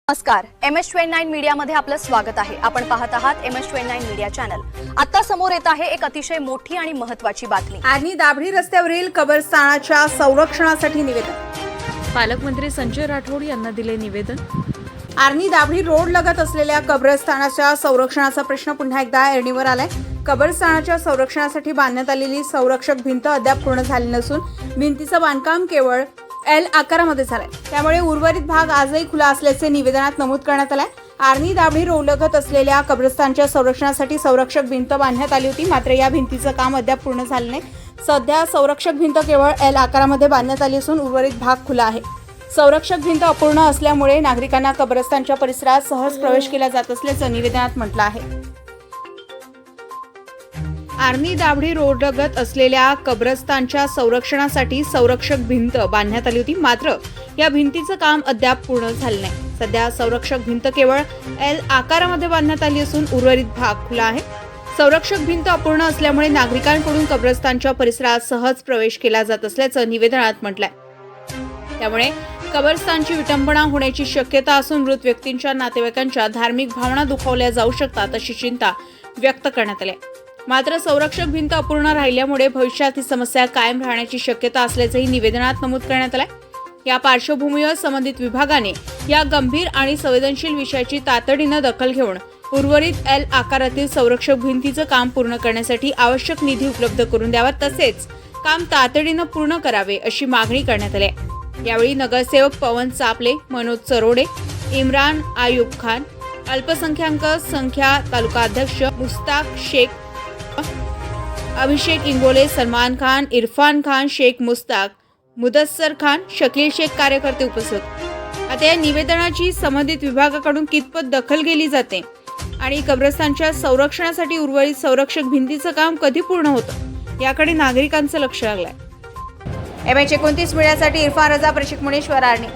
नमस्कार, MS29 मीडियामध्ये आपलं स्वागत आहे। आपण पाहत आहात MS29 मीडिया चॅनल। आता समोर येत आहे एक अतिशय मोठी आणि महत्त्वाची बातमी। आर्नी दाभडी रस्त्यावरील कबरस्थानाच्या संरक्षणासाठी निवेदन। पालकमंत्री संजय राठोड यांना दिले निवेदन। आर्नी दाभडी रोड लगत असलेल्या कबरस्थानाच्या संरक्षणाचा प्रश्न पुन्हा एकदा ऐरणीवर आलाय। कबरस्थानाच्या संरक्षणासाठी बांधण्यात आलेली संरक्षक भिंत अद्याप पूर्ण झाली नसून भिंतीचं बांधकाम केवळ L आकारामध्ये झालंय। त्यामुळे उर्वरित भाग आजही खुला असल्याचे निवेदनात नमूद करण्यात आलंय। आर्नी दाभडी रोड लगत असलेल्या कबरस्थानच्या संरक्षणासाठी संरक्षक भिंत बांधण्यात आली होती, मात्र या भिंतीचं काम अद्याप पूर्ण झालं नाही। सध्या संरक्षक भिंत केवळ L आकारामध्ये बांधण्यात आली असून उर्वरित भाग खुला आहे। संरक्षक भिंत अपूर्ण असल्यामुळे नागरिकांना कबरस्थानच्या परिसरात सहज प्रवेश केला जात असल्याचं निवेदनात म्हटलं आहे। आर्नी दाभडी रोड लगत असलेल्या कब्रस्तानच्या संरक्षणासाठी संरक्षक भिंत बांधण्यात आली होती, मात्र या भिंतीचं काम अद्याप पूर्ण झालं नाही। सध्या संरक्षक भिंत केवळ L आकारामध्ये बांधण्यात आली असून उर्वरित भाग खुला आहे। संरक्षक भिंत अपूर्ण असल्यामुळे नागरिकांकडून कब्रस्तानच्या परिसरात सहज प्रवेश केला जात असल्याचं निवेदनात म्हटलंय। त्यामुळे कब्रस्तानची विटंबना होण्याची शक्यता असून मृत व्यक्तींच्या नातेवाईकांच्या धार्मिक भावना दुखावल्या जाऊ शकतात अशी चिंता व्यक्त करण्यात आली आहे। मात्र संरक्षक भिंत अपूर्ण राहिल्यामुळे भविष्यात ही समस्या कायम राहण्याची शक्यता असल्याचंही निवेदनात नमूद करण्यात आलंय। या पार्श्वभूमीवर संबंधित विभागाने या गंभीर आणि संवेदनशील विषयाची तातडीनं दखल घेऊन उर्वरित L आकारातील संरक्षक भिंतीचं काम पूर्ण करण्यासाठी आवश्यक निधी उपलब्ध करून द्यावा, तसेच काम तातडीनं पूर्ण करावे अशी मागणी करण्यात आली आहे। यावेळी नगरसेवक पवन चापले, मनोज चरोडे, इम्रान आयुब खान, अल्पसंख्याक संख्या तालुका अध्यक्ष मुस्ताक शेख, अभिषेक इंगोले, सलमान खान, इरफान खान, शेख मुस्ताक, मुदस्सर खान, शकील शेख कार्यकर्ते उपस्थित। आता या निवेदनाची संबंधित विभागाकडून कितपत दखल घेतली जाते आणि कब्रस्तानच्या संरक्षणासाठी उर्वरित संरक्षक भिंतीचं काम कधी पूर्ण होतं याकडे नागरिकांचं लक्ष लागलंय। MS29 मीडियासाठी इरफान रजा, प्रशिक मुनेश्वर, आर्नी।